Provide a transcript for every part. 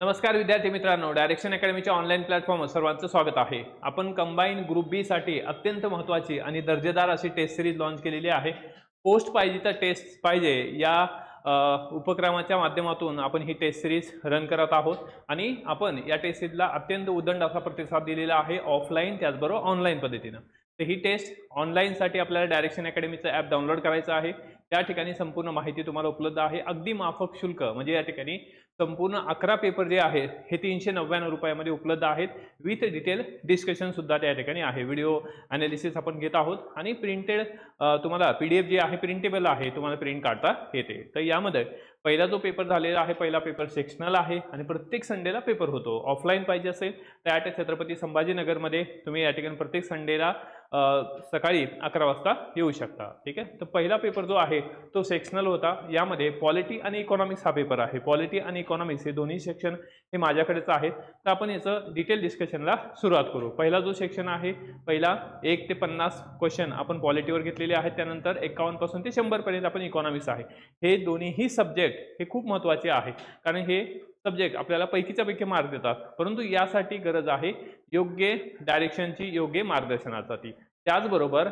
नमस्कार विद्यार्थी मित्रांनो, डायरेक्शन अकॅडमीच्या ऑनलाईन प्लॅटफॉर्मवर सर्वांचं स्वागत आहे। आपण कंबाईन ग्रुप बी साठी अत्यंत महत्त्वाची आणि दर्जेदार अशी टेस्ट सिरीज लॉन्च केलेली आहे। पोस्ट पाहिजे तर टेस्ट पाहिजे या उपक्रमाच्या माध्यमातून आपण ही टेस्ट सिरीज रन करत आहोत आणि आपण या टेस्ट सिरीजला अत्यंत उदंड असा प्रतिसाद दिलेला आहे, ऑफलाईन त्याचबरोबर ऑनलाईन पद्धतीने। तर ही टेस्ट ऑनलाईन साठी आपल्याला डायरेक्शन अकॅडमीचं ॲप डाउनलोड करायचं आहे। त्या ठिकाणी संपूर्ण माहिती तुम्हाला उपलब्ध आहे, अगदी माफक शुल्क, म्हणजे या ठिकाणी संपूर्ण 11 पेपर जे आहेत हे 399 रुपयामध्ये उपलब्ध आहेत, विथ डिटेल डिस्कशन सुद्धा त्या ठिकाणी आहे। व्हिडिओ ॲनालिसिस आपण घेत आहोत आणि प्रिंटेड तुम्हाला PDF जे आहे प्रिंटेबल आहे, तुम्हाला प्रिंट काढता येते। तर यामध्ये पहिला जो पेपर झालेला आहे, पहिला पेपर सेक्शनल आहे आणि प्रत्येक संडेला पेपर होतो। ऑफलाईन पाहिजे असेल तर ॲट छत्रपती संभाजीनगरमध्ये तुम्ही या ठिकाणी प्रत्येक संडेला सकाळी 11 वाजता येऊ शकता, ठीक आहे। तर पहिला पेपर जो आहे तो सेक्शनल होता। यामध्ये पॉलिटी आणि इकॉनॉमिक्स हा पेपर आहे। पॉलिटी आणि इकॉनॉमिक्स हे दोन्ही सेक्शन हे माझ्याकडेच आहेत, तर आपण याचं डिटेल डिस्कशनला सुरुवात करू। पहिला जो सेक्शन आहे, पहिला 1 ते 50 क्वेश्चन आपण पॉलिटीवर घेतलेले आहेत, त्यानंतर 51 पासून ते 100 पर्यंत आपण इकॉनॉमिक्स आहे। हे दोन्हीही सब्जेक्ट हे खूप महत्त्वाचे आहेत, कारण हे सब्जेक्ट आपल्याला पैकीच्या पैकी मार्क देतात, परंतु यासाठी गरज आहे योग्य डायरेक्शनची, योग्य मार्गदर्शनासाठी। त्याचबरोबर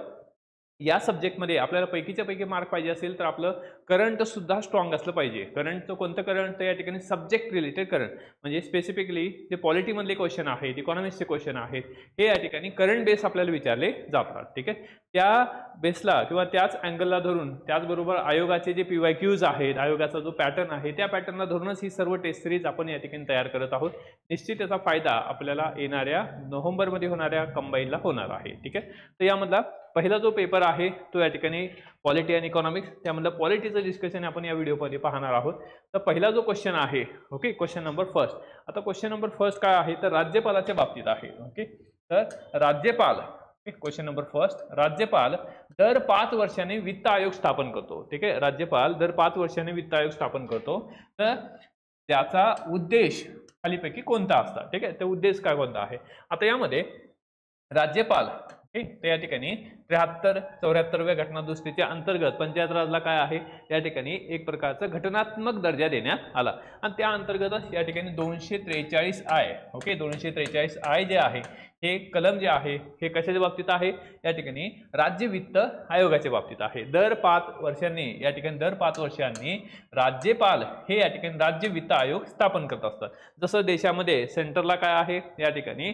या सब्जेक्टमध्ये आपल्याला पैकीच्या पैकी मार्क पाहिजे असेल तर आपलं करंट सुद्धा स्ट्रॉंग असलं पाहिजे। करंटचं कोणतं करंट, तर या ठिकाणी सब्जेक्ट रिलेटेड करंट, म्हणजे स्पेसिफिकली जे पॉलिटीमधले क्वेश्चन आहेत, इकॉनॉमिक्सचे क्वेश्चन आहेत, हे या ठिकाणी करंट बेस आपल्याला विचारले जातात, ठीक आहे। त्या बेसला किंवा त्याच अँगलला धरून, त्याचबरोबर आयोगाचे जे PYQs आहेत, आयोगाचा जो पॅटर्न आहे, त्या पॅटर्नला धरूनच ही सर्व टेस्ट सिरीज आपण या ठिकाणी तयार करत आहोत। निश्चित त्याचा फायदा आपल्याला येणाऱ्या नोव्हेंबरमध्ये होणाऱ्या कंबाईनला होणार आहे, ठीक आहे। तर यामधला पहिला जो पेपर आहे तो या ठिकाणी पॉलिटी आणि इकॉनॉमिक्स, त्यामधलं पॉलिटीचं डिस्कशन आपण या व्हिडिओमध्ये पाहणार आहोत। तर पहिला जो क्वेश्चन आहे, ओके, क्वेश्चन नंबर फर्स्ट। आता क्वेश्चन नंबर फर्स्ट काय आहे, तर राज्यपालाच्या बाबतीत आहे, ओके। तर राज्यपाल, क्वेश्चन नंबर फर्स्ट, राज्यपाल दर 5 वर्षांनी वित्त आयोग स्थापन करतो, ठीक आहे। राज्यपाल दर 5 वर्षांनी वित्त आयोग स्थापन करतो, तर त्याचा उद्देश खालीपैकी कोणता असता, ठीक आहे। तर उद्देश काय कोणता आहे, आता यामध्ये राज्यपाल तर या ठिकाणी 73-74व्या घटनादुरुस्तीच्या अंतर्गत पंचायत राजला काय आहे, या ठिकाणी एक प्रकारचा घटनात्मक दर्जा देण्यात आला आणि त्या अंतर्गतच या ठिकाणी 243I, ओके, 243I जे आहे हे कलम जे आहे हे कशाच्या बाबतीत आहे, या ठिकाणी राज्य वित्त आयोगाच्या बाबतीत आहे। दर 5 वर्षांनी या ठिकाणी दर 5 वर्षांनी राज्यपाल हे या ठिकाणी राज्य वित्त आयोग स्थापन करत असतात। जसं देशामध्ये सेंटरला काय आहे, या ठिकाणी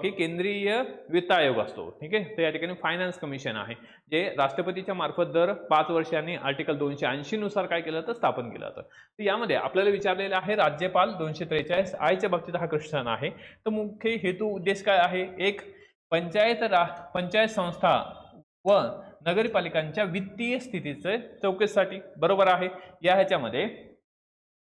की केंद्रीय वित्त आयोग असतो, ठीक आहे। तर या ठिकाणी फायनान्स कमिशन आहे, जे राष्ट्रपतीच्या मार्फत दर 5 वर्षांनी आर्टिकल 280 नुसार काय केलं तर स्थापन केलं जातं। तर यामध्ये आपल्याला विचारलेलं आहे राज्यपाल 243I च्या बाबतीत हा क्वेश्चन आहे। तर मुख्य हेतू उद्देश काय आहे, एक पंचायत संस्था व नगरपालिकांच्या वित्तीय स्थितीचे चौकशीसाठी, बरोबर आहे। या ह्याच्यामध्ये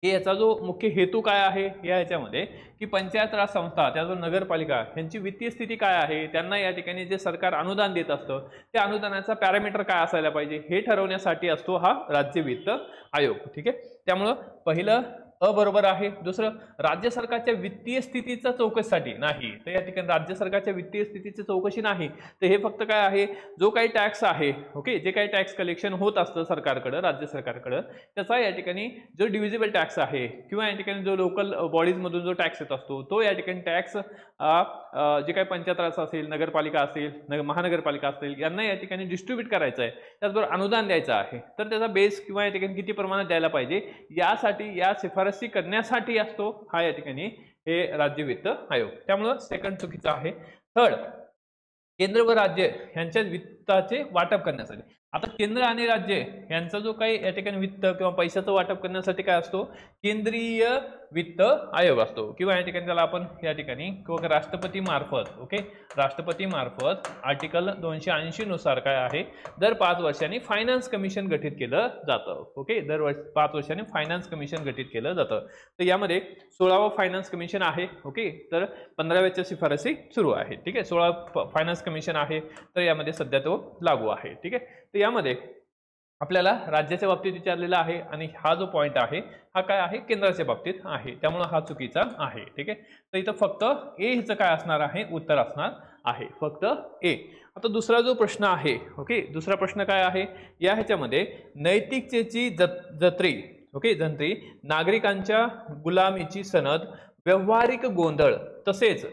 याचा जो मुख्य हेतू काय आहे, या ह्याच्यामध्ये की पंचायत राज संस्था त्याचबरोबर नगरपालिका यांची वित्तीय स्थिती काय आहे, त्यांना या ठिकाणी जे सरकार अनुदान देत असतं त्या अनुदानाचा पॅरामीटर काय असायला पाहिजे हे ठरवण्यासाठी असतो हा राज्य वित्त आयोग, ठीक आहे। त्यामुळं पहिलं बरोबर आहे। दुसरं, राज्य सरकारच्या वित्तीय स्थितीचा चौकशीसाठी नाही, तर या ठिकाणी राज्य सरकारच्या वित्तीय स्थितीची चौकशी नाही, तर हे फक्त काय आहे, जो काही टॅक्स आहे, ओके, जे काही टॅक्स कलेक्शन होत असतं सरकारकडं, राज्य सरकारकडं, त्याचा या ठिकाणी जो डिव्हिजिबल टॅक्स आहे किंवा या ठिकाणी जो लोकल बॉडीजमधून जो टॅक्स येत असतो तो या ठिकाणी टॅक्स जे काही पंचायत राज असेल, नगरपालिका असेल, महानगरपालिका असतील, यांना या ठिकाणी डिस्ट्रीब्यूट करायचं आहे, त्याचबरोबर अनुदान द्यायचं आहे, तर त्याचा बेस किंवा या ठिकाणी किती प्रमाणात द्यायला पाहिजे यासाठी, या शिफारसी करण्यासाठी असतो हा या ठिकाणी हे राज्य वित्त आयोग। त्यामुळे सेकंड चुकीचं आहे। थर्ड, केंद्र व राज्य यांच्या वित्ताचे वाटप करण्यासाठी, आता केंद्र आणि राज्य यांचा जो काही या ठिकाणी वित्त किंवा पैशाचं वाटप करण्यासाठी काय असतो, केंद्रीय वित्त आयोग असतो, किंवा या ठिकाणी त्याला आपण या ठिकाणी राष्ट्रपती मार्फत, ओके, राष्ट्रपती मार्फत आर्टिकल 280 नुसार काय आहे, दर 5 वर्षांनी फायनान्स कमिशन गठीत केलं जातं, ओके, दर 5 वर्षांनी फायनान्स कमिशन गठीत केलं जातं। तर यामध्ये 16वं फायनान्स कमिशन आहे, ओके, तर 15व्याच्या शिफारसी सुरू आहे, ठीक आहे। 16 फायनान्स कमिशन आहे, तर यामध्ये सध्या तो लागू आहे, ठीक आहे। तर यामध्ये आपल्याला राज्याच्या बाबतीत विचारलेला आहे आणि हा जो पॉइंट आहे हा काय आहे, केंद्राच्या बाबतीत आहे, त्यामुळे हा चुकीचा आहे, ठीक आहे। तर इथं फक्त ए ह्याचं काय असणार आहे, उत्तर असणार आहे फक्त ए। आता दुसरा जो प्रश्न आहे, ओके, दुसरा प्रश्न काय आहे, या ह्याच्यामध्ये नैतिकतेची जत्री, ओके, जंत्री नागरिकांच्या गुलामीची सनद व्यावहारिक गोंधळ तसेच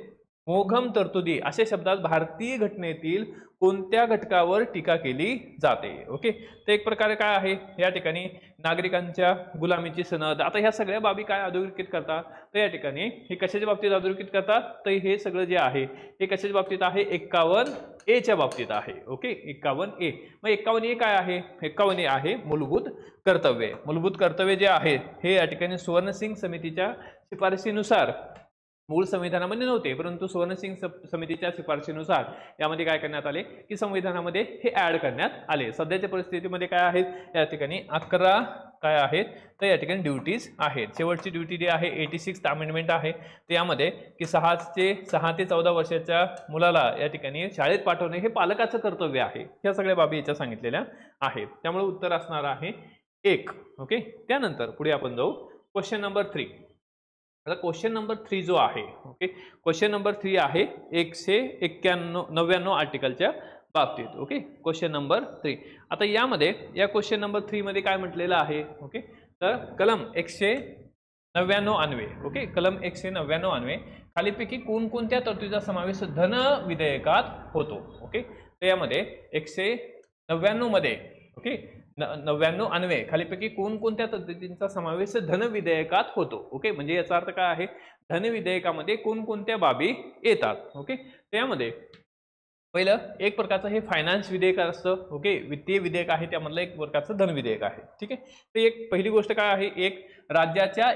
मोघम तरतुदी अशा शब्दात भारतीय घटनेतील कोणत्या घटकावर टीका केली जाते? ओके, तर एक प्रकारे काय आहे या ठिकाणी नागरिकांच्या गुलामीची सनद. आता ह्या सगळ्या बाबी काय अधोरेखित करतात, तर या ठिकाणी हे कशाच्या बाबतीत अधोरेखित करतात, तर हे सगळं जे आहे हे कशाच्या बाबतीत आहे, 51A च्या बाबतीत आहे. Okay, 51A. मग 51A काय आहे? 51A आहे मूलभूत कर्तव्ये. मूलभूत कर्तव्य जे आहे हे या ठिकाणी सुवर्णसिंग समितीच्या शिफारशीनुसार मूळ संविधानामध्ये नव्हते, परंतु सुवर्णसिंग समितीच्या शिफारशीनुसार यामध्ये काय करण्यात आले की संविधानामध्ये हे ऍड करण्यात आले. सध्याच्या परिस्थितीमध्ये काय आहेत या ठिकाणी 11 काय आहेत, तर या ठिकाणी ड्युटीज आहेत. शेवटची ड्युटी जी आहे 86th अमेंडमेंट आहे, त्यामध्ये की 6 ते 14 वर्षाच्या मुलाला या ठिकाणी शाळेत पाठवणे हे पालकाचं कर्तव्य आहे. ह्या सगळ्या बाबी याच्या सांगितलेल्या आहेत. त्यामुळे उत्तर असणार आहे 1. ओके, त्यानंतर पुढे आपण जाऊ क्वेश्चन नंबर 3. आता क्वेश्चन नंबर 3 जो आहे, ओके, क्वेश्चन नंबर 3 आहे 199 आर्टिकलच्या बाबतीत. Okay, question number 3. आता यामध्ये या क्वेश्चन नंबर 3 मध्ये काय म्हटलेलं आहे, ओके, तर कलम 199 अन्वये, ओके, कलम 199 अन्वये खालीपैकी कोणकोणत्या तरतुदीचा समावेश धन विधेयकात होतो? ओके, तर यामध्ये 199 मध्ये, ओके, 99 अन्वये खालीपैकी कोणकोणत्या तरतुदींचा समावेश धन विधेयकात होतो? ओके, म्हणजे याचा अर्थ काय आहे, धन विधेयकामध्ये कोणकोणत्या बाबी येतात? ओके, त्यामध्ये पहिलं एक प्रकारचं हे फायनान्स विधेयक असतं. ओके, वित्तीय विधेयक आहे, त्यामधलं एक प्रकारचं धन विधेयक आहे. ठीक आहे, तर एक पहिली गोष्ट काय आहे, एक राज्याच्या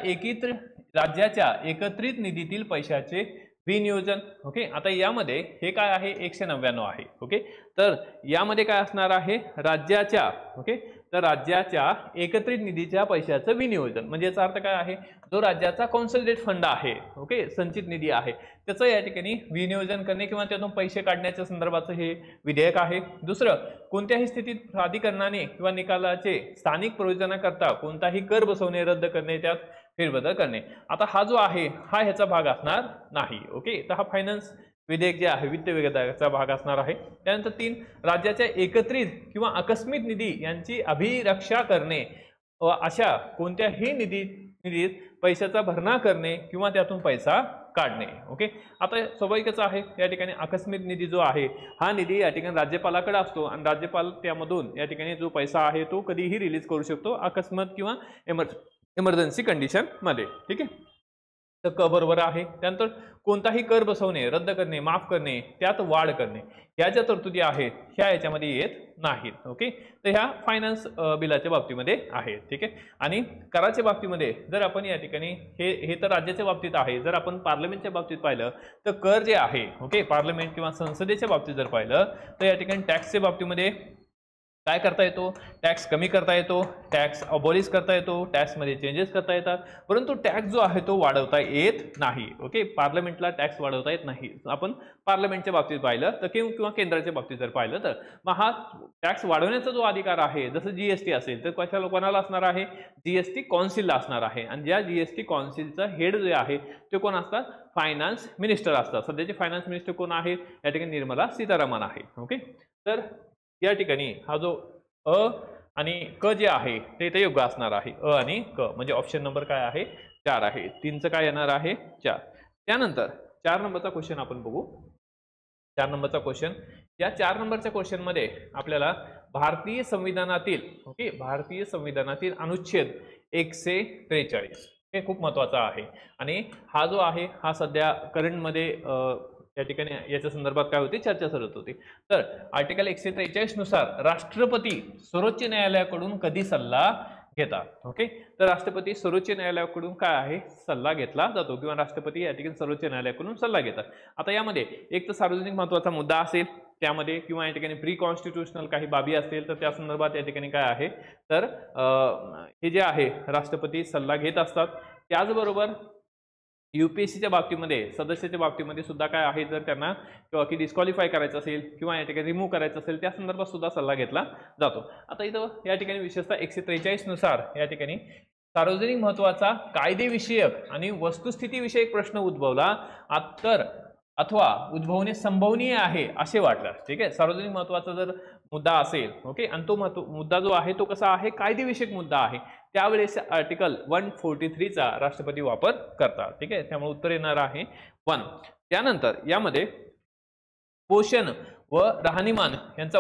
एकत्रित निधीतील पैशाचे विनियोजन. ओके, आता यामध्ये हे काय आहे 199 आहे. ओके, तर यामध्ये काय असणार आहे राज्याच्या, ओके, तर राज्याच्या एकत्रित निधीच्या पैशाचं विनियोजन म्हणजे याचा अर्थ काय आहे, जो राज्याचा कॉन्सॉलिडेट फंड आहे, ओके, संचित निधी आहे, त्याचं या ठिकाणी विनियोजन करणे किंवा त्यातून पैसे काढण्याच्या संदर्भाचं हे विधेयक आहे. दुसरं, कोणत्याही स्थितीत प्राधिकरणाने किंवा निकालाचे स्थानिक प्रयोजनाकरता कोणताही कर बसवणे रद्द करणे, त्यात फेरबदल करणे. आता हा जो आहे हा ह्याचा भाग असणार नाही. ओके, तर हा फायनान्स विधेयक जे आहे वित्त विधेयकाचा भाग असणार आहे. त्यानंतर 3, राज्याच्या एकत्रित किंवा आकस्मिक निधी यांची अभिरक्षा करणे, अशा कोणत्याही निधीत पैशाचा भरणा करणे किंवा त्यातून पैसा काढणे. ओके, आता स्वाभाविकच आहे या ठिकाणी आकस्मिक निधी जो आहे हा निधी या ठिकाणी राज्यपालाकडे असतो आणि राज्यपाल त्यामधून या ठिकाणी जो पैसा आहे तो कधीही रिलीज करू शकतो अकस्मात किंवा इमर्जन्सी कंडिशन मध्ये. ठीक आहे, तर क बरोबर आहे. त्यानंतर कोणताही कर बसवणे, रद्द करणे, माफ करणे, त्यात वाढ करणे ह्या ज्या तरतुदी आहेत ह्या याच्यामध्ये येत नाहीत. ओके, तर ह्या फायनान्स बिलाच्या बाबतीमध्ये आहेत. ठीक आहे, आणि कराच्या बाबतीमध्ये जर आपण या ठिकाणी हे तर राज्याच्या बाबतीत आहे, जर आपण पार्लमेंटच्या बाबतीत पाहिलं तर कर जे आहे, ओके, पार्लमेंट किंवा संसदेच्या बाबतीत जर पाहिलं तर या ठिकाणी टॅक्सच्या बाबतीमध्ये काय करता येतो, टॅक्स कमी करता येतो, टॅक्स अबॉलिश करता येतो, टॅक्समध्ये चेंजेस करता येतात, परंतु टॅक्स जो आहे तो वाढवता येत नाही. ओके, पार्लमेंटला टॅक्स वाढवता येत नाही. आपण पार्लमेंटच्या बाबतीत पाहिलं तर किंवा केंद्राच्या बाबतीत जर पाहिलं तर मग हा टॅक्स वाढवण्याचा जो अधिकार आहे, जसं जीएसटी असेल तर कशा कोणाला असणार आहे, जीएसटी कौन्सिलला असणार आहे. आणि ज्या जीएसटी कौन्सिलचा हेड जे आहे ते कोण असतात, फायनान्स मिनिस्टर असतात. सध्याचे फायनान्स मिनिस्टर कोण आहेत, या ठिकाणी निर्मला सीतारामन आहे. ओके, तर या ठिकाणी हा जो अ आणि क जे आहे ते इथे योग्य असणार आहे. अ आणि क म्हणजे ऑप्शन नंबर काय आहे 4 आहे. 3चं काय येणार आहे 4. त्यानंतर 4 नंबरचा क्वेश्चन आपण बघू. 4 नंबरचा क्वेश्चन, या 4 नंबरच्या क्वेश्चन मध्ये आपल्याला भारतीय संविधानातील, ओके, भारतीय संविधानातील अनुच्छेद 143 हे खूप महत्वाचा आहे आणि हा जो आहे हा सध्या करंट मध्ये या ठिकाणी याच्या संदर्भात काय होती चर्चा सुरू होती. तर आर्टिकल 143 नुसार राष्ट्रपती सर्वोच्च न्यायालयाकडून कधी सल्ला घेतात. ओके, तर राष्ट्रपती सर्वोच्च न्यायालयाकडून काय आहे सल्ला घेतला जातो किंवा राष्ट्रपती या ठिकाणी सर्वोच्च न्यायालयाकडून सल्ला घेतात. आता यामध्ये एक तर सार्वजनिक महत्वाचा मुद्दा असेल त्यामध्ये किंवा या ठिकाणी प्री कॉन्स्टिट्यूशनल काही बाबी असतील तर त्या संदर्भात या ठिकाणी काय आहे तर हे जे आहे राष्ट्रपती सल्ला घेत असतात. त्याचबरोबर यूपीएससीच्या बाबतीमध्ये सदस्याच्या बाबतीमध्ये सुद्धा काय आहे जर त्यांना किंवा की डिस्क्वालिफाय करायचं असेल किंवा या ठिकाणी रिमूव्ह करायचं असेल त्या संदर्भात सुद्धा सल्ला घेतला जातो. आता इथं या ठिकाणी विशेषतः 143 नुसार या ठिकाणी सार्वजनिक महत्वाचा कायदेविषयक आणि वस्तुस्थितीविषयक प्रश्न उद्भवला तर अथवा उद्भवणे संभवनीय आहे असे वाटलं. ठीक आहे, सार्वजनिक महत्वाचा जर मुद्दा असेल, ओके, आणि तो मुद्दा जो आहे तो कसा आहे, कायदेविषयक मुद्दा आहे, त्यावेळेस आर्टिकल 143 चा राष्ट्रपती वापर करतात. ठीक आहे, त्यामुळे उत्तर येणार आहे 1. त्यानंतर यामध्ये पोषण व राहणीमान यांचा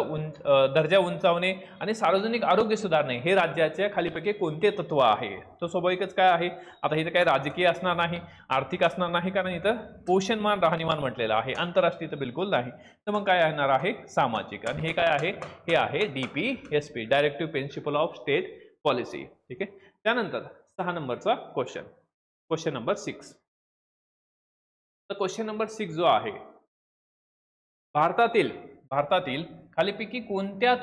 दर्जा उंचावणे आणि सार्वजनिक आरोग्य सुधारणे हे राज्याच्या खालीपैकी कोणते तत्व आहे. तो स्वाभाविकच काय आहे, आता इथं काय राजकीय असणार नाही, आर्थिक असणार नाही, कारण इथं पोषणमान राहणीमान म्हटलेलं आहे, आंतरराष्ट्रीय तर बिलकुल नाही. तर मग काय येणार आहे, सामाजिक. आणि हे काय आहे, हे आहे DPSP, directive principle of state policy. ठीक आहे, त्यानंतर 6 नंबरचा क्वेश्चन नंबर 6. तर क्वेश्चन नंबर 6 जो आहे, भारतातील खालीपैकी कोणत्या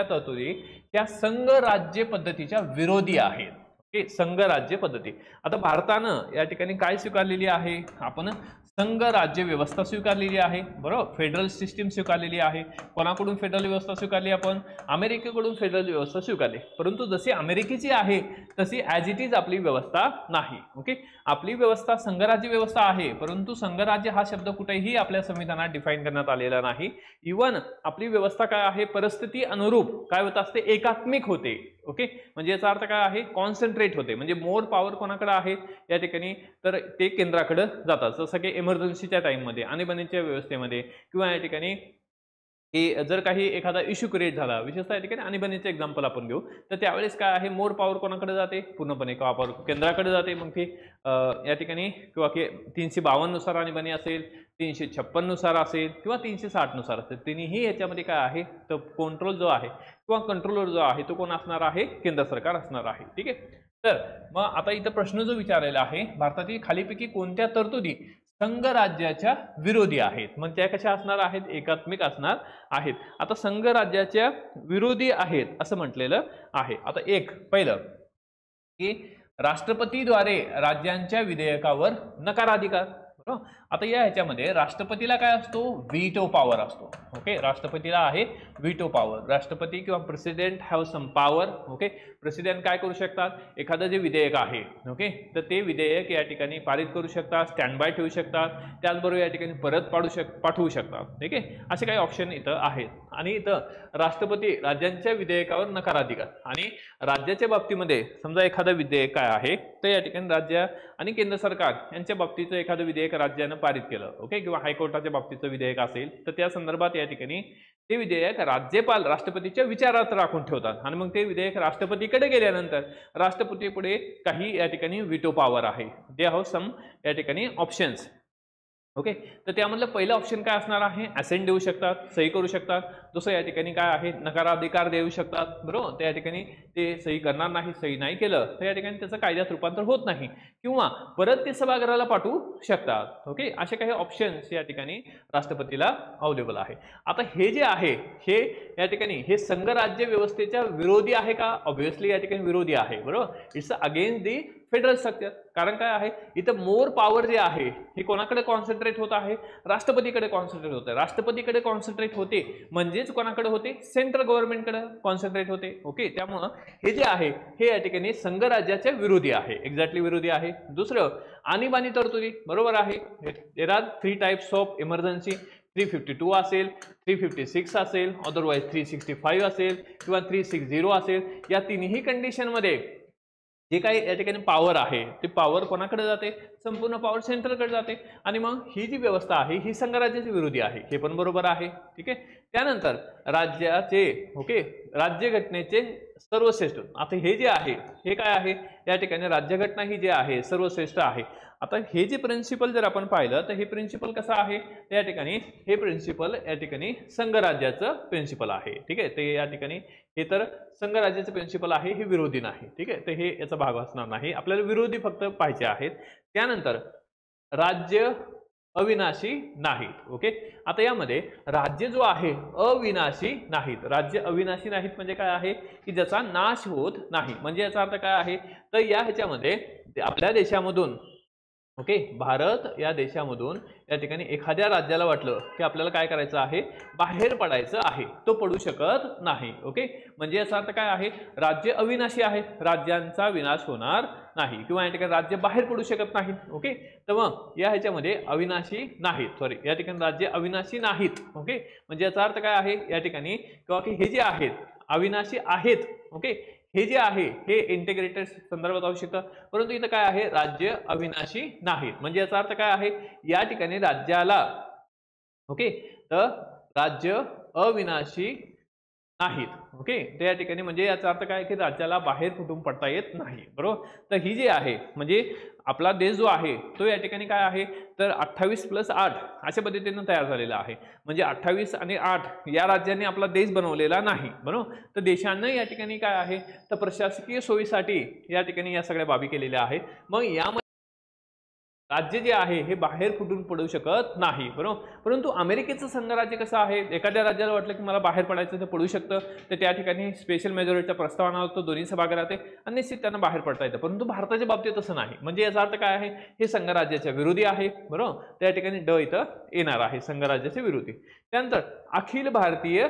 तरतुदी त्या संघ राज्य पद्धतीच्या विरोधी आहेत. ओके, संघ राज्य पद्धती. आता भारतानं या ठिकाणी काय स्वीकारलेली आहे, आपण संघ राज्य व्यवस्था स्वीकारलेली आहे, बरोबर, फेडरल सिस्टीम स्वीकारलेली आहे. कोणाकडून फेडरल व्यवस्था स्वीकारली, आपण अमेरिकेकडून फेडरल व्यवस्था स्वीकारली. परंतु जशी अमेरिकेची आहे तशी ॲज इट इज आपली व्यवस्था नाही. ओके, आपली व्यवस्था संघराज्य व्यवस्था आहे, परंतु संघराज्य हा शब्द कुठेही आपल्या संविधानात डिफाईन करण्यात आलेला नाही. इवन आपली व्यवस्था काय आहे, परिस्थिती अनुरूप काय होत असते, एकात्मिक होते. ओके, म्हणजे याचा अर्थ काय आहे, कॉन्सन्ट्रेट होते, म्हणजे मोर पॉवर कोणाकडे आहे या ठिकाणी, तर ते केंद्राकडे जातात. जसं की इमर्जन्सीच्या टाइममध्ये, आणीबाणीच्या व्यवस्थेमध्ये, किंवा या ठिकाणी की जर काही एखादा इश्यू क्रिएट झाला, विशेषतः या ठिकाणी आणीबाणीचं एक्झाम्पल आपण घेऊ, तर त्यावेळेस काय आहे, मोर पॉवर कोणाकडे जाते, पूर्णपणे पॉवर केंद्राकडे जाते. मग ती या ठिकाणी किंवा 352 नुसार आणीबाणी असेल, 356 नुसार असेल, किंवा 360 नुसार असेल, तिन्ही याच्यामध्ये काय आहे, तर कंट्रोल जो आहे किंवा कंट्रोलर जो आहे तो कोण असणार आहे, केंद्र सरकार असणार आहे. ठीक आहे, तर मग आता इथं प्रश्न जो विचारलेला आहे, भारतातील खालीपैकी कोणत्या तरतुदी संघ राज्याच्या विरोधी आहेत. मग त्या कशा असणार आहेत, एकात्मिक असणार आहेत. आता संघ राज्याच्या विरोधी आहेत असं म्हटलेलं आहे. आता पहिलं की राष्ट्रपतीद्वारे राज्यांच्या विधेयकावर नकाराधिकार. बरोबर, आता या ह्याच्यामध्ये राष्ट्रपतीला काय असतो, व्हीटो पॉवर असतो. ओके, राष्ट्रपतीला आहे व्हीटो पॉवर. राष्ट्रपती किंवा president have some power. Okay, president काय करू शकतात, एखादं जे विधेयक आहे, ओके, तर ते विधेयक या ठिकाणी पारित करू शकतात, स्टँड बाय ठेवू शकतात, त्याचबरोबर या ठिकाणी परत पाठवू शकतात. ठीक आहे, असे काही ऑप्शन इथं आहेत. आणि इथं राष्ट्रपती राज्यांच्या विधेयकावर नकाराधिकार, आणि राज्याच्या बाबतीमध्ये समजा एखादं विधेयक काय आहे, तर या ठिकाणी राज्य आणि केंद्र सरकार यांच्या बाबतीचं एखादं विधेयक राज्यानं पारित केलं, ओके, किंवा हायकोर्टाच्या बाबतीचं विधेयक असेल, तर त्या संदर्भात या ठिकाणी ते विधेयक राज्यपाल राष्ट्रपतीच्या विचारात राखून ठेवतात, आणि मग ते विधेयक राष्ट्रपतीकडे गेल्यानंतर राष्ट्रपती पुढे काही या ठिकाणी व्हीटो पॉवर आहे. दे हॅव सम या ठिकाणी ऑप्शन्स. ओके, तर त्यामधलं पहिलं ऑप्शन काय असणार आहे, असेंट देऊ शकतात, सही करू शकतात. दुसरं या ठिकाणी काय आहे, नकाराधिकार देऊ शकतात. बरोबर, त्या ठिकाणी ते सही करणार नाही, सही नाही केलं तर या ठिकाणी त्याचं कायद्यात रूपांतर होत नाही, किंवा परत ते सभागृहाला पाठवू शकतात. ओके, असे काही ऑप्शन्स या ठिकाणी राष्ट्रपतीला अवेलेबल आहे. आता हे जे आहे, हे या ठिकाणी हे संघ राज्य व्यवस्थेच्या विरोधी आहे का, ऑब्व्हियसली या ठिकाणी विरोधी आहे. बरोबर, it's against the federal structure. कारण काय आहे, इथं मोर पॉवर जे आहे हे कोणाकडे कॉन्सन्ट्रेट होत आहे, राष्ट्रपतीकडे कॉन्सन्ट्रेट होते. राष्ट्रपतीकडे कॉन्सन्ट्रेट होते म्हणजेच कोणाकडे होते, सेंट्रल गव्हर्नमेंटकडे कॉन्सन्ट्रेट होते. ओके, त्यामुळं हे जे आहे हे या ठिकाणी संघ राज्याच्या विरोधी आहे, एक्झॅक्टली विरोधी आहे. दुसरं, आणीबाणी तरतुदी. बरोबर आहे, there are 3 types of emergency. 352 असेल, 356 असेल, अदरवाईज 365 असेल, किंवा 360 असेल. या तिन्ही कंडिशनमध्ये जे काही या ठिकाणी पॉवर आहे ते पॉवर कोणाकडे जाते, संपूर्ण पॉवर सेंट्रलकडे जाते. आणि मग ही जी व्यवस्था आहे ही संघराज्याच्या विरोधी आहे, हे पण बरोबर आहे. ठीक आहे, त्यानंतर राज्याचे, ओके, राज्यघटनेचे सर्वश्रेष्ठ. आता हे जे आहे हे काय आहे, या ठिकाणी राज्यघटना ही जे आहे सर्वश्रेष्ठ आहे. आता हे जे प्रिन्सिपल जर आपण पाहिलं तर हे प्रिन्सिपल कसं आहे, या ठिकाणी हे प्रिन्सिपल या ठिकाणी संघराज्याचं प्रिन्सिपल आहे. ठीक आहे, ते या ठिकाणी हे तर संघराज्याचं प्रिन्सिपल आहे, हे विरोधी नाही. ठीक आहे, तर हे याचा भाग असणार नाही, आपल्याला विरोधी फक्त पाहिजे आहेत. त्यानंतर राज्य अविनाशी नाहीत. ओके, आता यामध्ये राज्य जो आहे अविनाशी नाहीत. राज्य अविनाशी नाहीत म्हणजे काय आहे, की ज्याचा नाश होत नाही. म्हणजे याचा अर्थ काय आहे, तर या ह्याच्यामध्ये आपल्या देशामधून ओके, भारत या देशामधून या ठिकाणी एखाद्या राज्याला वाटलं की आपल्याला काय करायचं आहे, बाहेर पडायचं आहे, तो पडू शकत नाही. ओके, म्हणजे याचा अर्थ काय आहे, राज्य अविनाशी आहे, राज्यांचा विनाश होणार नाही, किंवा या ठिकाणी राज्य बाहेर पडू शकत नाही. ओके, तर मग या ह्याच्यामध्ये अविनाशी नाहीत, सॉरी या ठिकाणी राज्य अविनाशी नाहीत. ओके, म्हणजे याचा अर्थ काय आहे या ठिकाणी, किंवा की हे जे आहेत अविनाशी आहेत. ओके, हे जे आहे हे इंटिग्रेटेड संदर्भात असू शकतं, परंतु इथं काय आहे, राज्य अविनाशी नाहीत. म्हणजे याचा अर्थ काय आहे, या ठिकाणी राज्याला ओके तर राज्य अविनाशी नाहीत. ओके, तर या ठिकाणी म्हणजे याचा अर्थ काय की राज्याला बाहेर कुठून पडता येत नाही. बरोबर, तर ही जी आहे म्हणजे आपला देश जो आहे तो या ठिकाणी काय आहे, तर 28+8 अशा पद्धतीने तयार झालेला आहे. म्हणजे 28 आणि 8 या राज्यांनी आपला देश बनवलेला नाही. बरोबर, तर देशानं या ठिकाणी काय आहे, तर प्रशासकीय सोयीसाठी या ठिकाणी या सगळ्या बाबी केलेल्या आहेत. मग यामध्ये राज्य जे आहे हे बाहेर कुठून पडू शकत नाही. बरोबर, परंतु अमेरिकेचं संघराज्य कसं आहे, एखाद्या राज्याला वाटलं की मला बाहेर पडायचं तर पडू शकतं, तर त्या ठिकाणी स्पेशल मेजॉरिटीचा प्रस्ताव आणला होतो, दोन्ही सभागृहात आणि निश्चित त्यांना बाहेर पडता येतं. परंतु भारताच्या बाबतीत तसं नाही. म्हणजे याचा अर्थ काय आहे, हे संघराज्याच्या विरोधी आहे. बरोबर, त्या ठिकाणी ड इथं येणार आहे, संघराज्याच्या विरोधी. त्यानंतर अखिल भारतीय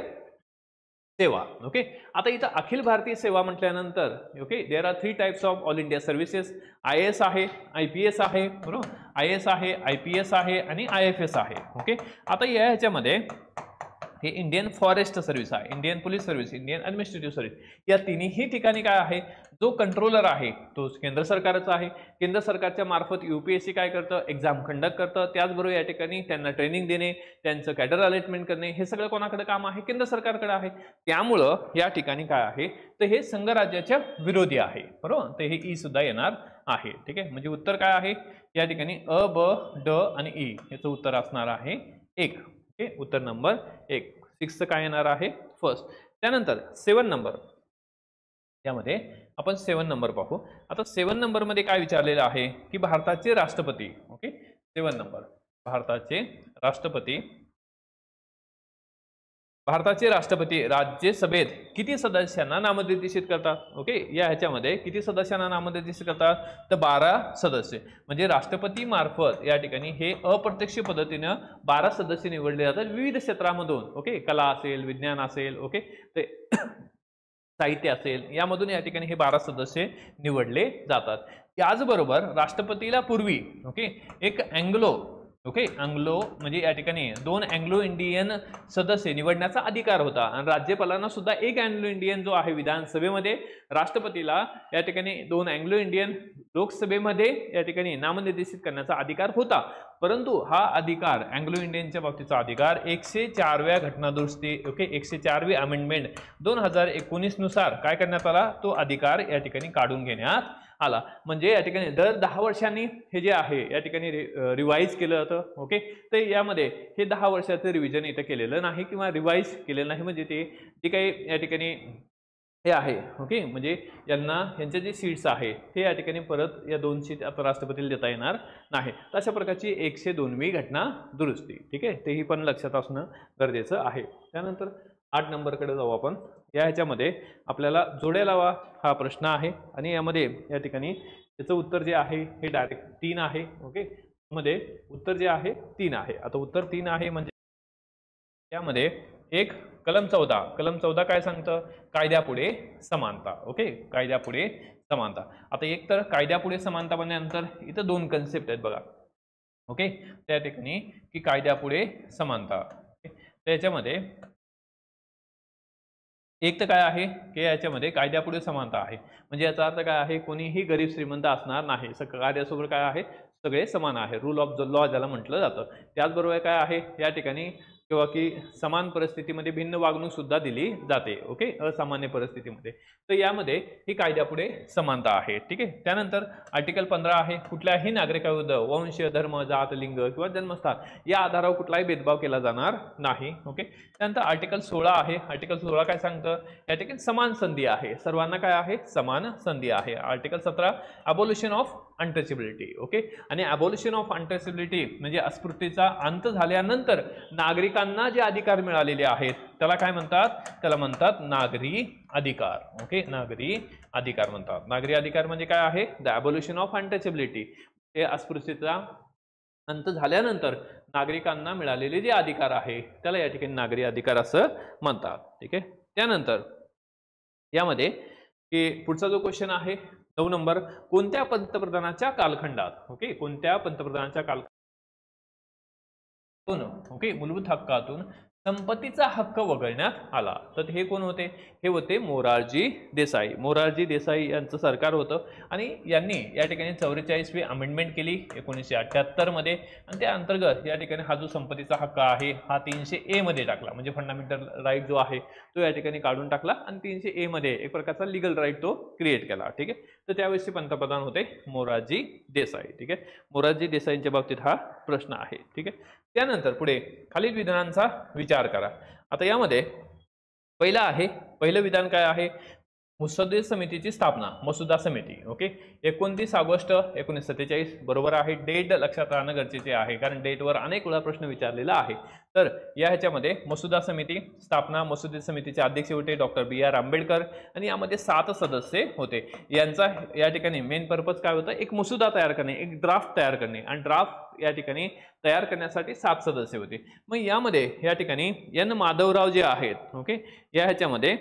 सेवा. ओके, आता इथं अखिल भारतीय सेवा म्हटल्यानंतर okay there are 3 types of all India services. IAS आहे, IPS आहे. बरोबर, IAS आहे, IPS आहे आणि IFS आहे. ओके, आता या ह्याच्यामध्ये हे इंडियन फॉरेस्ट सर्व्हिस आहे, Indian police service, Indian administrative service, या तिन्ही ठिकाणी काय आहे, जो कंट्रोलर आहे तो केंद्र सरकारचा आहे. केंद्र सरकारच्या मार्फत UPSC काय करतं, एक्झाम कंडक्ट करतं. त्याचबरोबर या ठिकाणी त्यांना ट्रेनिंग देणे, त्यांचं कॅडर अलॉटमेंट करणे, हे सगळं कोणाकडे काम आहे, केंद्र सरकारकडे आहे. त्यामुळं या ठिकाणी काय आहे, तर हे संघराज्याच्या विरोधी आहे. बरोबर, तर हे ई सुद्धा येणार आहे. ठीक आहे, म्हणजे उत्तर काय आहे या ठिकाणी अ, ब, ड आणि ई याचं उत्तर असणार आहे 1. ओके, उत्तर नंबर 1. 6चं काय येणार आहे, फर्स्ट. त्यानंतर 7 नंबर, त्यामध्ये आपण 7 नंबर पाहू. आता 7 नंबर मध्ये काय विचारलेलं आहे की भारताचे राष्ट्रपती. ओके, 7 नंबर, भारताचे राष्ट्रपती राज्यसभेत किती सदस्यांना नामनिर्देशित करतात. ओके, या ह्याच्यामध्ये किती सदस्यांना नामनिर्देशित करतात, तर 12 सदस्य. म्हणजे राष्ट्रपती मार्फत या ठिकाणी हे अप्रत्यक्ष पद्धतीनं 12 सदस्य निवडले जातात विविध क्षेत्रामधून. ओके, कला असेल, विज्ञान असेल, ओके ते साहित्य असेल, यामधून या ठिकाणी हे 12 सदस्य निवडले जातात. याचबरोबर राष्ट्रपतीला पूर्वी ओके एक अँग्लो म्हणजे या ठिकाणी 2 अँग्लो इंडियन सदस्य निवडण्याचा अधिकार होता, आणि राज्यपालांना सुद्धा एक अँग्लो इंडियन जो आहे विधानसभेमध्ये, राष्ट्रपतीला या ठिकाणी 2 अँग्लो इंडियन लोकसभेमध्ये या ठिकाणी नामनिर्देशित करण्याचा अधिकार होता. परंतु हा अधिकार अँग्लो इंडियनच्या बाबतीचा अधिकार 104व्या घटनादुरुस्ती ओके 104वी अमेंडमेंट 2019 नुसार काय करण्यात आला, तो अधिकार या ठिकाणी काढून घेण्यात आला. म्हणजे या ठिकाणी दर 10 वर्षांनी हे जे आहे या ठिकाणी रिवाइज केलं जातं. ओके, तर यामध्ये हे 10 वर्षाचं रिव्हिजन इथं केलेलं नाही किंवा रिवाइज केलेलं नाही. म्हणजे ते जे काही या ठिकाणी हे आहे ओके, म्हणजे यांचे जे सीट्स आहे हे या ठिकाणी परत या 2 सीट आता राष्ट्रपतीला देता येणार नाही. अशा प्रकारची 102वी घटना दुरुस्ती. ठीक आहे, तेही पण लक्षात असणं गरजेचं आहे. त्यानंतर 8 नंबरकडे जाऊ आपण. या ह्याच्यामध्ये आपल्याला जोड्या लावा हा प्रश्न आहे, आणि यामध्ये या ठिकाणी त्याचं उत्तर जे आहे हे डायरेक्ट 3 आहे. ओके, मध्ये उत्तर जे आहे 3 आहे. आता उत्तर 3 आहे म्हणजे त्यामध्ये एक कलम 14 काय सांगतं, कायद्यापुढे समानता. ओके, कायद्यापुढे समानता. आता एक तर कायद्यापुढे समानता बनल्यानंतर इथं 2 कन्सेप्ट आहेत बघा. ओके, त्या ठिकाणी की कायद्यापुढे समानता. त्याच्यामध्ये एक तर काय आहे की याच्यामध्ये कायद्यापुढे समानता आहे, म्हणजे याचा अर्थ काय आहे, कोणीही गरीब श्रीमंत असणार नाही, कायद्यासोबत काय आहे, सगळे समान आहे, रूल ऑफ द लॉ ज्याला म्हटलं जातं. त्याचबरोबर काय आहे या ठिकाणी किंवा की समान परिस्थितीमध्ये भिन्न वागणूक सुद्धा दिली जाते. ओके, असामान्य परिस्थितीमध्ये. तर यामध्ये ही कायद्यापुढे समानता आहे. ठीक आहे, त्यानंतर आर्टिकल 15 आहे, कुठल्याही नागरिकाविरुद्ध वंश, धर्म, जात, लिंग किंवा जन्मस्थान या आधारावर कुठलाही भेदभाव केला जाणार नाही. ओके, त्यानंतर आर्टिकल 16 आहे. आर्टिकल 16 काय सांगतं, या ठिकाणी समान संधी आहे, सर्वांना काय आहे, समान संधी आहे. Article 17 abolition of untouchability. Okay, आणि अबोल्युशन ऑफ अनटचेबिलिटी म्हणजे अस्पृश्यतेचा अंत झाल्यानंतर नागरिकांना जे अधिकार मिळालेले आहेत त्याला काय म्हणतात, त्याला म्हणतात नागरी अधिकार. ओके, नागरी अधिकार म्हणतात. नागरी अधिकार म्हणजे काय आहे, द अबोल्युशन ऑफ अनटचेबिलिटी. हे अस्पृश्यतेचा अंत झाल्यानंतर नागरिकांना मिळालेले जे अधिकार आहे त्याला या ठिकाणी नागरी अधिकार असं म्हणतात. ठीक आहे. त्यानंतर यामध्ये की पुढचा जो क्वेश्चन आहे 9 नंबर, कोणत्या पंतप्रधानाच्या कालखंडात ओके कोणत्या पंतप्रधानाच्या कालखंडातून ओके मूलभूत हक्कातून संपत्तीचा हक्क वगळण्यात आला? तर हे कोण होते? हे होते मोरारजी देसाई. मोरारजी देसाई यांचं सरकार होतं आणि यांनी या ठिकाणी 44वी अमेंडमेंट केली 1978 मध्ये आणि त्या अंतर्गत या ठिकाणी हा जो संपत्तीचा हक्क आहे हा 300A मध्ये टाकला. म्हणजे फंडामेंटल राईट जो आहे तो या ठिकाणी काढून टाकला आणि 300A मध्ये एक प्रकारचा लीगल राईट तो क्रिएट केला. ठीक आहे. तर त्यावेळेसचे पंतप्रधान होते मोरारजी देसाई. ठीक आहे. मोरारजी देसाईंच्या बाबतीत हा प्रश्न आहे. ठीक आहे. त्यानंतर पुढे खालील विधानांचा विचार करा. आता यामध्ये पहिलं विधान काय आहे? मुसद्दे समितीची स्थापना, मसुदा समिती. ओके 29 ऑगस्ट 1947 बरोबर आहे. डेट लक्षात राहणं गरजेचे आहे कारण डेटवर अनेक वेळा प्रश्न विचारलेला आहे. तर या ह्याच्यामध्ये मसुदा समिती स्थापना, मसुदा समितीचे अध्यक्ष होते डॉक्टर B.R. आंबेडकर आणि यामध्ये 7 सदस्य होते. यांचा या ठिकाणी मेन पर्पज काय होता? एक मसुदा तयार करणे, एक ड्राफ्ट तयार करणे आणि ड्राफ्ट या ठिकाणी तयार करण्यासाठी 7 सदस्य होते. मग यामध्ये या ठिकाणी N. माधवराव जे आहेत ओके या ह्याच्यामध्ये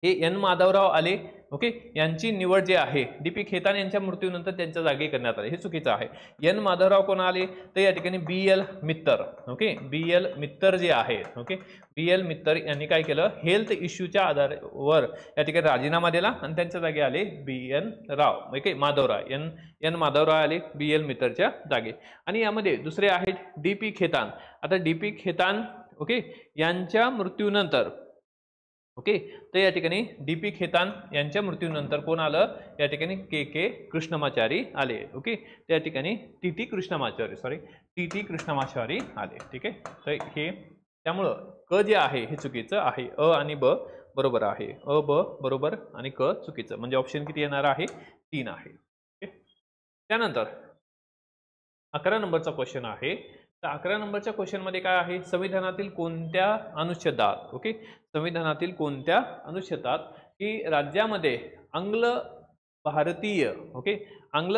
हे N. माधवराव आले. ओके यांची निवड जी आहे D.P. खेतान यांच्या मृत्यूनंतर त्यांच्या जागी करण्यात आले. हे चुकीचं आहे. N. माधवराव कोण आले? तर या ठिकाणी B.L. मित्तर. Okay B.L. मित्तर जे आहेत ओके B.L. मित्तर यांनी काय केलं? हेल्थ इश्यूच्या आधारावर या ठिकाणी राजीनामा दिला आणि त्यांच्या जागी आले B.N. राव ओके माधवराव N. माधवराव आले B.L. मित्तरच्या जागी. आणि यामध्ये दुसरे आहेत D.P. खेतान. आता D.P. खेतान ओके यांच्या मृत्यूनंतर ओके तर या ठिकाणी D.P. खेतान यांच्या मृत्यूनंतर कोण आलं? या ठिकाणी K.K. कृष्णमाचारी आले. ओके त्या ठिकाणी T.T. कृष्णमाचारी आले. ठीक आहे. तर हे त्यामुळं क जे आहे हे चुकीचं आहे. अ आणि ब बरोबर आहे. अ ब बरोबर आणि क चुकीचं. म्हणजे ऑप्शन किती येणार आहे? 3 आहे. त्यानंतर 11 नंबरचा क्वेश्चन आहे. तर 11 नंबरच्या क्वेश्चन मध्ये काय आहे? संविधानातील कोणत्या अनुच्छेदात ओके संविधानातील कोणत्या अनुच्छेदात की राज्यामध्ये आंग्ल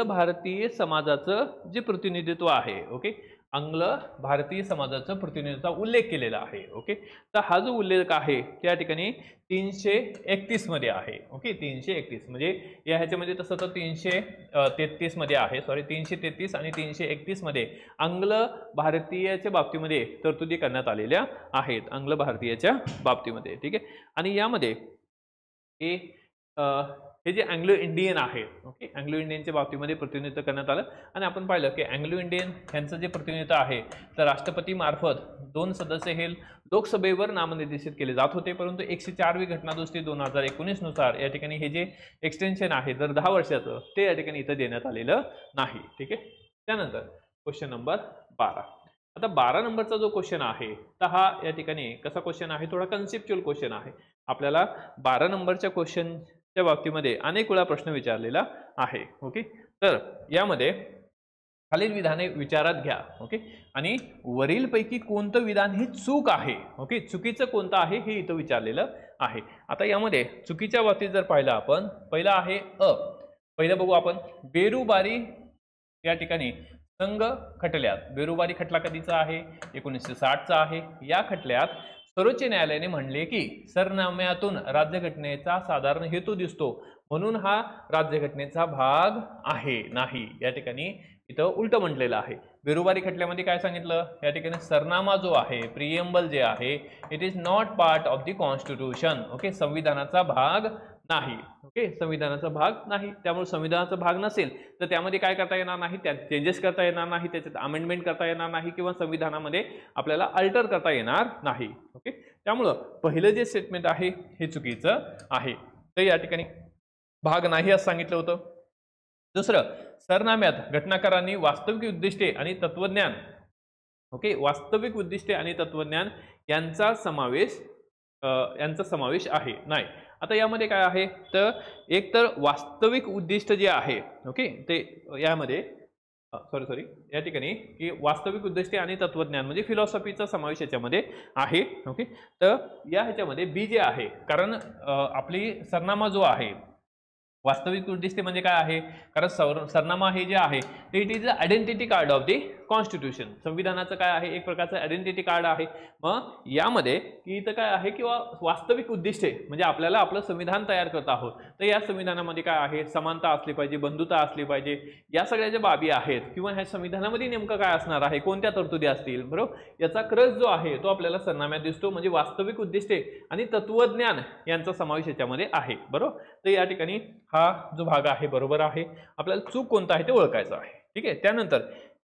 भारतीय समाजाचं जे प्रतिनिधित्व आहे ओके आंग्ल भारतीय समाजाचं प्रतिनिधित्वाचा उल्लेख केलेला आहे. ओके तर हा जो उल्लेख आहे त्या ठिकाणी 331 मध्ये आहे. ओके 331 म्हणजे या ह्याच्यामध्ये तसं तर 333 मध्ये आहे. 333 आणि 331 मध्ये आंग्ल भारतीयाच्या बाबतीमध्ये तरतुदी करण्यात आलेल्या आहेत. आंग्ल भारतीयाच्या बाबतीमध्ये. ठीक आहे. आणि यामध्ये हे जे अँग्लो इंडियन आहेत ओके अँग्लो इंडियनच्या बाबतीमध्ये प्रतिनिधित्व करण्यात आलं आणि आपण पाहिलं की अँग्लो इंडियन यांचं जे प्रतिनिधित्व आहे तर राष्ट्रपती मार्फत 2 सदस्य हे लोकसभेवर नामनिर्देशित केले जात होते. परंतु 104वी घटनादुरुस्ती 2019 नुसार या ठिकाणी हे जे एक्सटेन्शन आहे दर 10 वर्षाचं ते या ठिकाणी इथं देण्यात आलेलं नाही. ठीक आहे. त्यानंतर क्वेश्चन नंबर 12. आता 12 नंबरचा जो क्वेश्चन आहे तर हा या ठिकाणी कसा क्वेश्चन आहे? थोडा कन्सेप्च्युअल क्वेश्चन आहे. आपल्याला 12 नंबरच्या क्वेश्चनच्या बाबतीमध्ये अनेक वेळा प्रश्न विचारलेला आहे. ओके तर यामध्ये खालील विधाने विचारात घ्या. ओके आणि वरीलपैकी कोणतं विधान हे चूक आहे ओके चुकीचं कोणतं आहे हे इथं विचारलेलं आहे. आता यामध्ये चुकीच्या बाबतीत जर पाहिलं आपण पहिलं आहे पहिलं बघू आपण बेरुबारी या ठिकाणी संघ खटल्यात. बेरुबारी खटला कधीचा आहे? 1960चा आहे. या खटल्यात सर्वोच्च न्यायालयाने म्हणले की सरनाम्यातून राज्यघटनेचा साधारण हेतू दिसतो म्हणून हा राज्यघटनेचा भाग आहे नाही. या ठिकाणी इथं उलट म्हटलेलं आहे. बेरुबारी खटल्यामध्ये काय सांगितलं? या ठिकाणी सरनामा जो आहे प्रिएम्बल जे आहे it is not part of the constitution. Okay संविधानाचा भाग नाही. ओके संविधानाचा भाग नाही. त्यामुळे संविधानाचा भाग नसेल तर त्यामध्ये काय करता येणार नाही? त्यात चेंजेस करता येणार नाही, त्याच्यात अमेंडमेंट करता येणार नाही किंवा संविधानामध्ये आपल्याला अल्टर करता येणार नाही. ओके त्यामुळं पहिलं जे स्टेटमेंट आहे हे चुकीचं आहे. तर या ठिकाणी भाग नाही असं सांगितलं होतं. दुसरं सरनाम्यात घटनाकारांनी वास्तविक उद्दिष्टे आणि तत्वज्ञान ओके वास्तविक उद्दिष्टे आणि तत्वज्ञान यांचा समावेश आहे नाही. आता यामध्ये काय आहे तर एक तर वास्तविक उद्दिष्ट जे आहे ओके ते यामध्ये या ठिकाणी की वास्तविक उद्दिष्टे आणि तत्वज्ञान म्हणजे फिलॉसॉफीचा समावेश याच्यामध्ये आहे. ओके तर या ह्याच्यामध्ये बी जे आहे कारण आपली सरनामा जो आहे वास्तविक उद्दिष्टे म्हणजे काय आहे, कारण सरनामा हे जे आहे ते it is the identity card of the constitution, संविधानाचं काय आहे, एक प्रकारचं आयडेंटिटी कार्ड आहे. मग यामध्ये की इथं काय आहे किंवा वास्तविक उद्दिष्टे म्हणजे आपल्याला आपलं संविधान तयार करत आहोत, तर या संविधानामध्ये काय आहे, समानता असली पाहिजे, बंधुता असली पाहिजे, या सगळ्या ज्या बाबी आहेत किंवा ह्या संविधानामध्ये नेमकं काय असणार आहे, कोणत्या तरतुदी असतील, बरोबर, याचा क्रस जो आहे तो आपल्याला सरनाम्यात दिसतो. म्हणजे वास्तविक उद्दिष्टे आणि तत्वज्ञान यांचा समावेश याच्यामध्ये आहे, बरोबर. तर या ठिकाणी हा जो भाग आहे बरोबर आहे. आपल्याला चूक कोणता आहे ते ओळखायचं आहे, ठीक आहे. त्यानंतर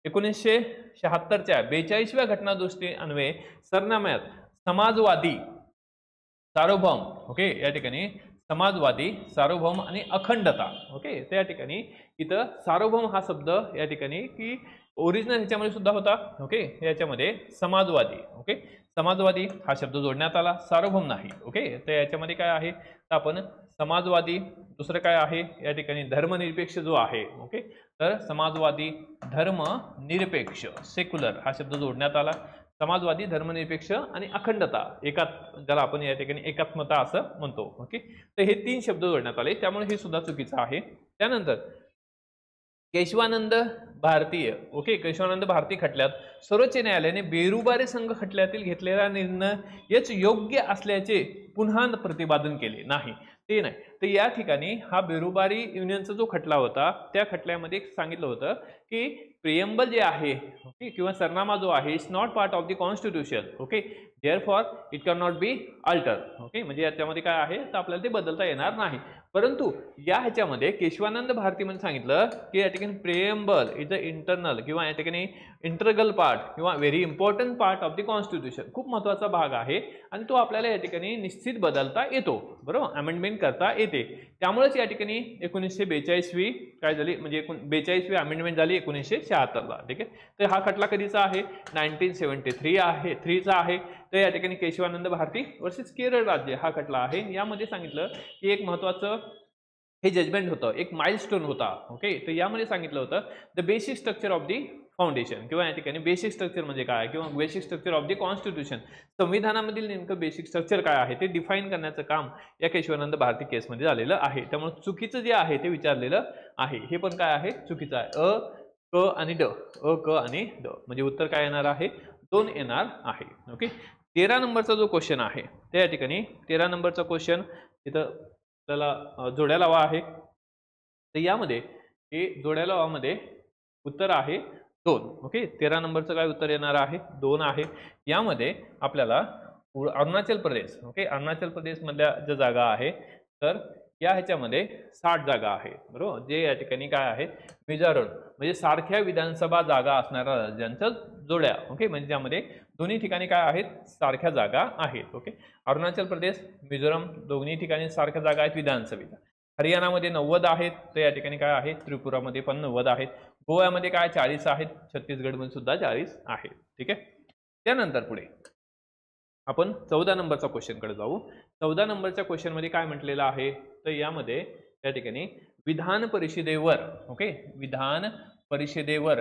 1976च्या 42व्या घटनादुरुस्ती अन्वये सरनाम्यात समाजवादी, सार्वभौम, ओके, या ठिकाणी समाजवादी, सार्वभौम आणि अखंडता, ओके, त्या ठिकाणी इथं सार्वभौम हा शब्द या ठिकाणी की ओरिजिनल ह्याच्यामध्ये सुद्धा होता, ओके, याच्यामध्ये समाजवादी, ओके, समाजवादी हा शब्द जोडण्यात आला, सार्वभौम नाही, ओके. तर याच्यामध्ये काय आहे, तर आपण समाजवादी, दुसरं काय आहे या ठिकाणी धर्मनिरपेक्ष जो आहे, ओके, तर समाजवादी धर्मनिरपेक्ष सेक्युलर हा शब्द जोडण्यात आला. समाजवादी, धर्मनिरपेक्ष आणि अखंडता, ज्याला आपण या ठिकाणी एकात्मता असं म्हणतो, ओके. तर हे 3 शब्द जोडण्यात आले, त्यामुळे हे सुद्धा चुकीचं आहे. त्यानंतर केशवानंद भारतीय, ओके, केशवानंद भारती खटल्यात सर्वोच्च न्यायालयाने बेरुबारी संघ खटल्यातील घेतलेला निर्णयच योग्य असल्याचे पुन्हा प्रतिपादन केले नाही, ते नाही. तर या ठिकाणी हा बेरुबारी युनियनचा जो खटला होता त्या खटल्यामध्ये सांगितलं होतं की प्रिएम्बल जे आहे, ओके, किंवा सरनामा जो आहे it's not part of the constitution, okay, therefore it can not be alter, okay. म्हणजे याच्यामध्ये काय आहे तर आपल्याला ते बदलता येणार नाही. परंतु या ह्याच्यामध्ये केशवानंद भारतीमध्ये सांगितलं की या ठिकाणी प्रिएम्बल इज द इंटरनल किंवा या ठिकाणी इंटरगल पार्ट किंवा very important part of the constitution, खूप महत्त्वाचा भाग आहे आणि तो आपल्याला या ठिकाणी निश्चित बदलता येतो, बरोबर, अमेंडमेंट करता येते. त्यामुळेच या ठिकाणी 1942वी काय झाली, म्हणजे 42वी अमेंडमेंट झाली 1976ला, ठीक आहे. तर हा खटला कधीचा आहे, 1973 चा आहे. तर या ठिकाणी केशवानंद भारती वर्सेस केरळ राज्य हा खटला आहे. यामध्ये सांगितलं की एक महत्त्वाचं हे जजमेंट होतं, एक माइलस्टोन होता, ओके. तर यामध्ये सांगितलं होतं the basic structure of the foundation किंवा या ठिकाणी बेसिक स्ट्रक्चर म्हणजे काय किंवा basic structure of the constitution, संविधानामधील नेमकं बेसिक स्ट्रक्चर काय आहे ते डिफाईन करण्याचं काम या केशवानंद भारती केसमध्ये झालेलं आहे. त्यामुळे चुकीचं जे आहे ते विचारलेलं आहे, हे पण काय आहे चुकीचं आहे. क आणि ड, क आणि ड, म्हणजे उत्तर काय येणार आहे, 2 येणार आहे, ओके. 13 नंबरचा जो क्वेश्चन आहे त्या ठिकाणी 13 नंबरचा क्वेश्चन इथं आपल्याला जोड्या लावा आहे. तर यामध्ये हे जोड्या लावामध्ये उत्तर आहे 2, ओके. 13 नंबरचं काय उत्तर येणार आहे 2 आहे. यामध्ये आपल्याला अरुणाचल प्रदेश, ओके, अरुणाचल प्रदेश मधल्या ज्या जागा आहे तर या ह्याच्यामध्ये 60 जागा आहे, बरोबर, जे या ठिकाणी काय आहे मिझोरम म्हणजे सारख्या विधानसभा जागा असणाऱ्या राज्यांच्या जोड्या, ओके, म्हणजे त्यामध्ये दोन्ही ठिकाणी काय आहेत सारख्या जागा आहेत, ओके. अरुणाचल प्रदेश, मिझोरम दोन्ही ठिकाणी सारख्या जागा आहेत विधानसभेच्या. हरियाणामध्ये 90 आहेत, तर या ठिकाणी काय आहे त्रिपुरामध्ये पण 90 आहेत. गोव्यामध्ये काय 40 आहेत, छत्तीसगडमध्ये सुद्धा 40 आहेत, ठीक आहे. त्यानंतर पुढे आपण 14 नंबरचा क्वेश्चन कडे जाऊ. 14 नंबरच्या क्वेश्चन मध्ये काय म्हटलेलं आहे तर यामध्ये या ठिकाणी विधान परिषदेवर, ओके, विधान परिषदेवर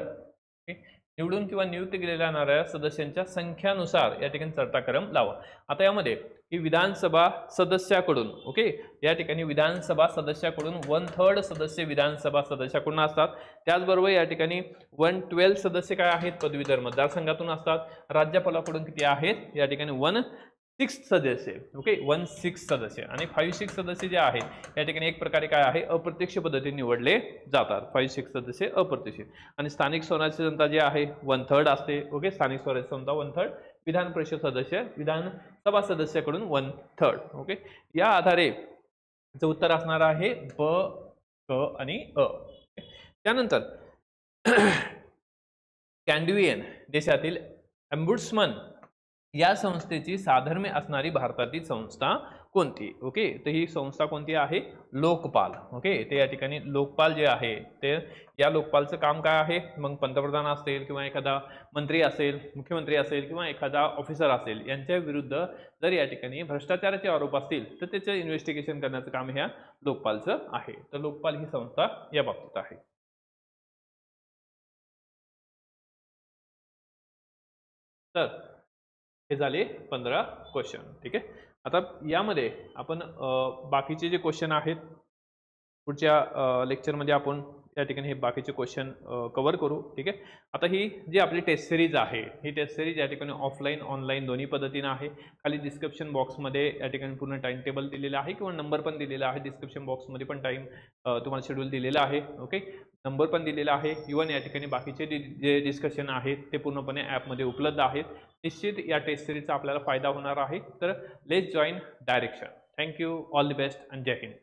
निवडून किंवा नियुक्त केलेल्या जाणाऱ्या सदस्यांच्या संख्यानुसार या ठिकाणी चर्चाक्रम लावा. आता यामध्ये ही विधानसभा सदस्याकडून, ओके, या ठिकाणी विधानसभा सदस्याकडून 1/3 सदस्य विधानसभा सदस्याकडून असतात. त्याचबरोबर या ठिकाणी 112 सदस्य काय आहेत पदवीधर मतदारसंघातून असतात. राज्यपालाकडून किती आहेत या ठिकाणी 1/6 सदस्य, ओके, 1/6 सदस्य आणि 5/6 सदस्य जे आहेत या ठिकाणी एक प्रकारे काय आहे अप्रत्यक्ष पद्धतीने निवडले जातात. 5/6 सदस्य अप्रत्यक्ष आणि स्थानिक स्वराज्य संस्था जे आहे 1/3 असते, ओके. स्थानिक स्वराज्य संस्था 1/3, विधान परिषद सदस्य विधानसभा सदस्याकडून 1/3, ओके. या आधारे उत्तर असणार आहे ब, क आणि अ. त्यानंतर कॅन्डिवियन देशातील एम्बुड्समन या संस्थेची साधर्म्य असणारी भारतातील संस्था कोणती, ओके. तर ही संस्था कोणती आहे लोकपाल, ओके. ते या ठिकाणी लोकपाल जे आहे ते या लोकपालचं काम काय आहे मग पंतप्रधान असेल किंवा एखादा मंत्री असेल, मुख्यमंत्री असेल किंवा एखादा ऑफिसर असेल यांच्या विरुद्ध जर या ठिकाणी भ्रष्टाचाराचे आरोप असतील तर त्याचं इन्व्हेस्टिगेशन करण्याचं काम ह्या लोकपालचं आहे. तर लोकपाल ही संस्था या बाबतीत आहे. तर हे झाले 15 क्वेश्चन, ठीक आहे. आता यामध्ये आपण बाकीचे जे क्वेश्चन आहेत पुढच्या लेक्चरमध्ये आपण या ठिकाणी हे बाकीचे क्वेश्चन कव्हर करू. ठीक आहे. आता ही जी आपली टेस्ट सिरीज आहे, ही टेस्ट सिरीज या ठिकाणी ऑफलाईन ऑनलाईन दोन्ही पद्धतीनं आहे. खाली डिस्क्रिप्शन बॉक्समध्ये या ठिकाणी पूर्ण टाइम टेबल दिलेला आहे किंवा नंबर पण दिलेला आहे. डिस्क्रिप्शन बॉक्समध्ये पण टाईम तुम्हाला शेड्यूल दिलेला आहे. ओके, नंबर पण दिलेला आहे. इवन या ठिकाणी बाकीचे जे डिस्कशन आहेत ते पूर्णपणे ॲपमध्ये उपलब्ध आहेत. निश्चित या टेस्ट सिरीजचा आपल्याला फायदा होणार आहे. तर let's join direction. Thank you, all the best आणि जय हिंद.